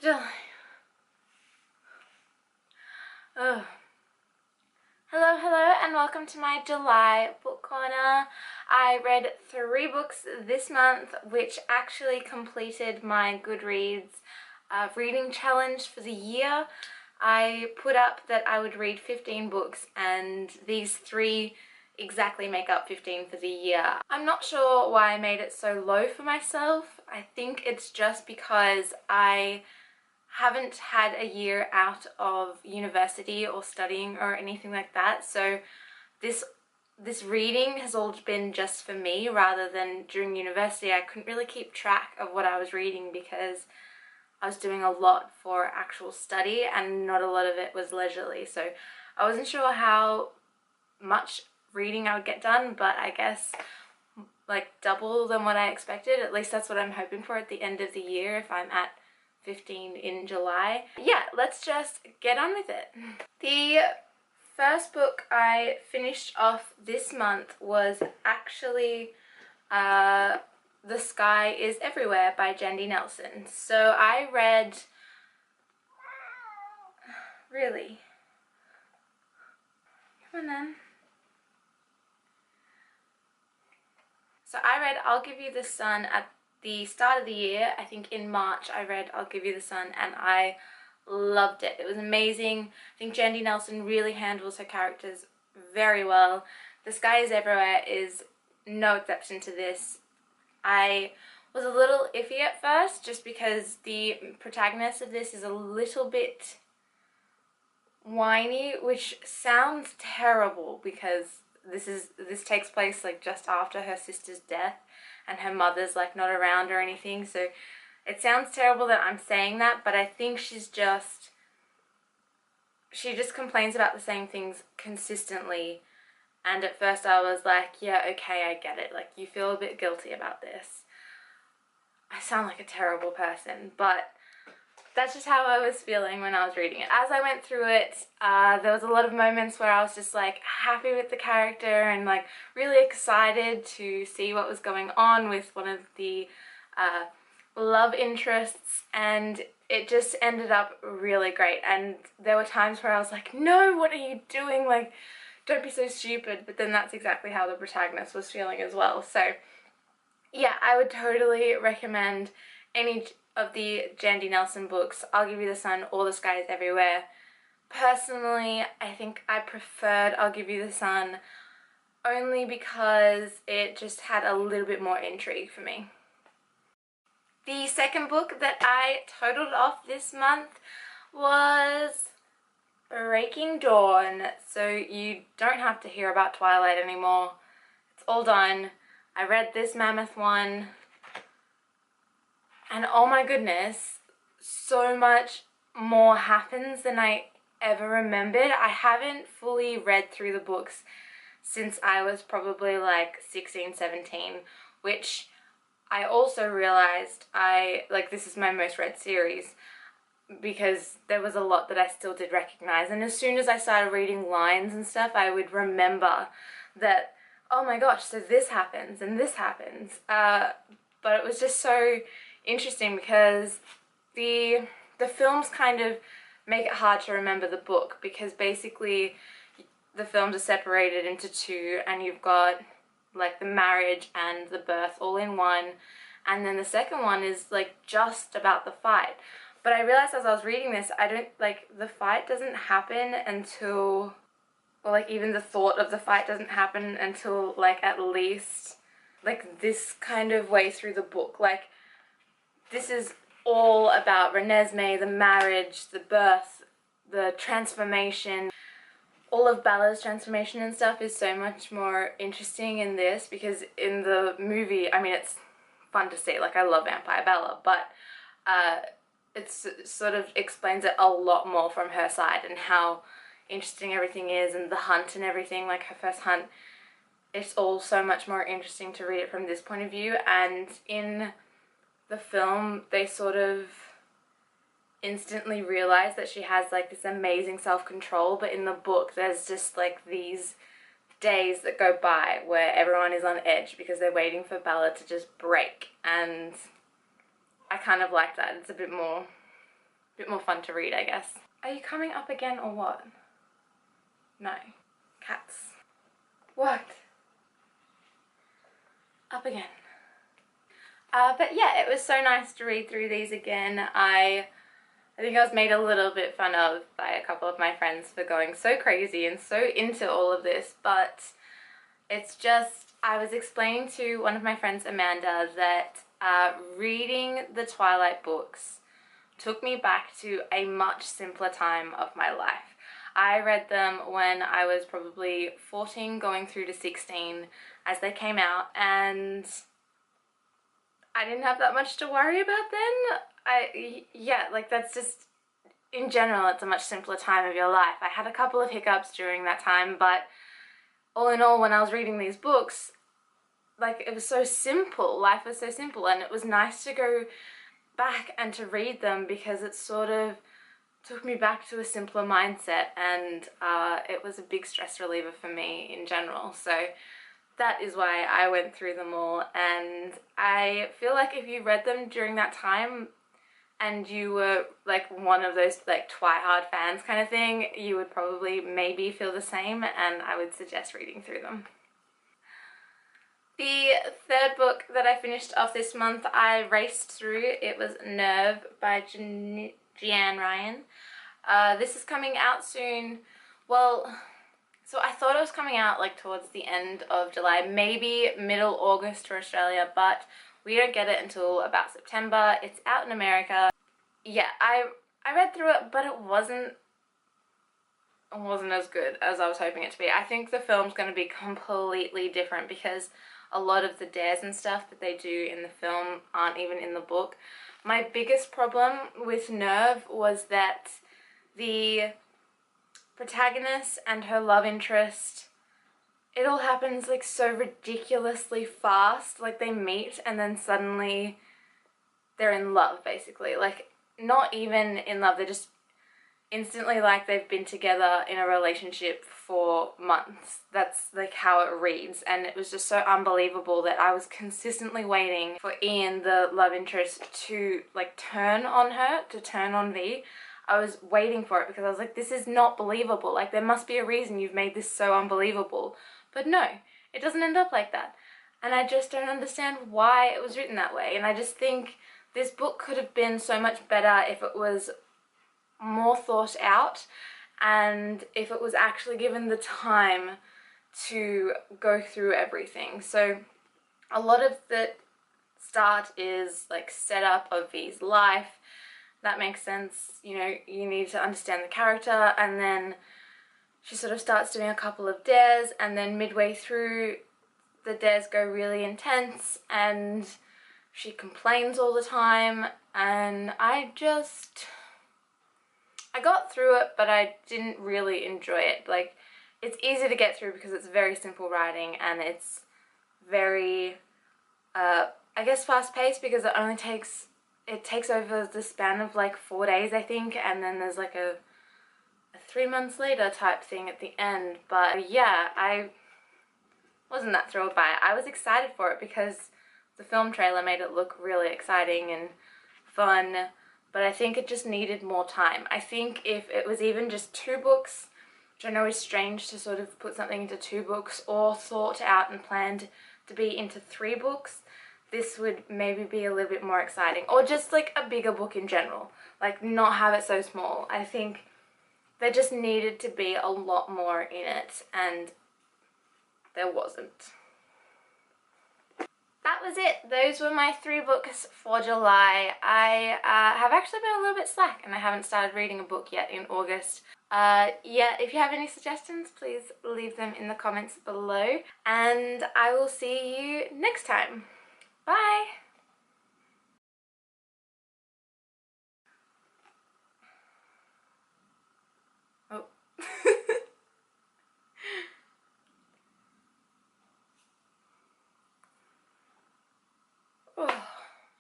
July. Oh. Hello, and welcome to my July book corner. I read 3 books this month, which actually completed my Goodreads reading challenge for the year. I put up that I would read 15 books, and these 3 exactly make up 15 for the year. I'm not sure why I made it so low for myself. I think it's just because I haven't had a year out of university or studying or anything like that, so this reading has all been just for me rather than during university. I couldn't really keep track of what I was reading because I was doing a lot for actual study and not a lot of it was leisurely, so I wasn't sure how much reading I would get done, but I guess like double than what I expected. At least that's what I'm hoping for at the end of the year if I'm at 15 in July. Yeah, let's just get on with it. The first book I finished off this month was actually The Sky is Everywhere by Jandy Nelson. So I read... Really? Come on then. So I read I'll Give You the Sun at the start of the year. I think in March I read I'll Give You the Sun and I loved it. It was amazing. I think Jandy Nelson really handles her characters very well. The Sky is Everywhere is no exception to this. I was a little iffy at first just because the protagonist of this is a little bit whiny, which sounds terrible because this takes place like just after her sister's death and her mother's like not around or anything, so it sounds terrible that I'm saying that, but I think she just complains about the same things consistently, and at first I was like, yeah, okay, I get it, like you feel a bit guilty about this. I sound like a terrible person, but that's just how I was feeling when I was reading it. As I went through it, there was a lot of moments where I was just like happy with the character and like really excited to see what was going on with one of the love interests, and it just ended up really great. And there were times where I was like, no, what are you doing? Like, don't be so stupid. But then that's exactly how the protagonist was feeling as well. So yeah, I would totally recommend any of the Jandy Nelson books, I'll Give You the Sun or The Sky is Everywhere. Personally, I think I preferred I'll Give You the Sun only because it just had a little bit more intrigue for me. The second book that I totaled off this month was Breaking Dawn. So you don't have to hear about Twilight anymore. It's all done. I read this mammoth one. And oh my goodness, so much more happens than I ever remembered. I haven't fully read through the books since I was probably like 16, 17, which I also realized this is my most read series because there was a lot that I still did recognize. And as soon as I started reading lines and stuff, I would remember that, oh my gosh, so this happens and this happens. But it was just so interesting because the films kind of make it hard to remember the book because basically the films are separated into 2 and you've got like the marriage and the birth all in one, and then the second one is like just about the fight. But I realized as I was reading this, the fight doesn't happen until, or like even the thought of the fight doesn't happen until like at least like this kind of way through the book. Like, this is all about Renesmee, the marriage, the birth, the transformation. All of Bella's transformation and stuff is so much more interesting in this because in the movie, I mean, it's fun to see, like I love Vampire Bella, but it sort of explains it a lot more from her side and how interesting everything is, and the hunt and everything, like her first hunt. It's all so much more interesting to read it from this point of view, and in the film they sort of instantly realize that she has like this amazing self-control, but in the book there's just like these days that go by where everyone is on edge because they're waiting for Bella to just break, and I kind of like that. It's a bit more bit more fun to read, I guess. Are you coming up again or what? No. Cats. What? Up again. But yeah, it was so nice to read through these again. I think I was made a little bit fun of by a couple of my friends for going so crazy and so into all of this, but it's just, I was explaining to one of my friends, Amanda, that reading the Twilight books took me back to a much simpler time of my life. I read them when I was probably 14 going through to 16 as they came out, and I didn't have that much to worry about then. Yeah, like that's just, in general, it's a much simpler time of your life. I had a couple of hiccups during that time, but all in all, when I was reading these books, like, it was so simple. Life was so simple, and it was nice to go back and to read them because it sort of took me back to a simpler mindset, and it was a big stress reliever for me in general. So that is why I went through them all, and I feel like if you read them during that time and you were like one of those like Twilight fans kind of thing, you would probably maybe feel the same, and I would suggest reading through them. The third book that I finished off this month, I raced through. It was Nerve by Jeanne Ryan. This is coming out soon. Well, so I thought it was coming out like towards the end of July, maybe middle August for Australia, but we don't get it until about September. It's out in America. Yeah, I read through it, but it wasn't as good as I was hoping it to be. I think the film's going to be completely different because a lot of the dares and stuff that they do in the film aren't even in the book. My biggest problem with Nerve was that the protagonist and her love interest, it all happens like so ridiculously fast. Like they meet and then suddenly they're in love, basically. Like not even in love, they're just instantly like they've been together in a relationship for months. That's like how it reads, and it was just so unbelievable that I was consistently waiting for Ian, the love interest, to like turn on her, to turn on V. I was waiting for it because I was like, this is not believable. Like there must be a reason you've made this so unbelievable. But no, it doesn't end up like that. And I just don't understand why it was written that way. And I just think this book could have been so much better if it was more thought out and if it was actually given the time to go through everything. So a lot of the start is like setup of V's life. That makes sense. You know, you need to understand the character, and then she sort of starts doing a couple of dares, and then midway through the dares go really intense and she complains all the time, and I got through it, but I didn't really enjoy it. Like, it's easy to get through because it's very simple writing, and it's very, I guess, fast-paced because it takes over the span of like 4 days, I think, and then there's like a 3 months later type thing at the end. But yeah, I wasn't that thrilled by it. I was excited for it because the film trailer made it look really exciting and fun, but I think it just needed more time. I think if it was even just 2 books, which I know is strange to sort of put something into 2 books, or thought out and planned to be into 3 books, this would maybe be a little bit more exciting. Or just like a bigger book in general, like not have it so small. I think there just needed to be a lot more in it, and there wasn't. That was it. Those were my 3 books for July. I have actually been a little bit slack and I haven't started reading a book yet in August. Yeah, if you have any suggestions, please leave them in the comments below, and I will see you next time. Bye!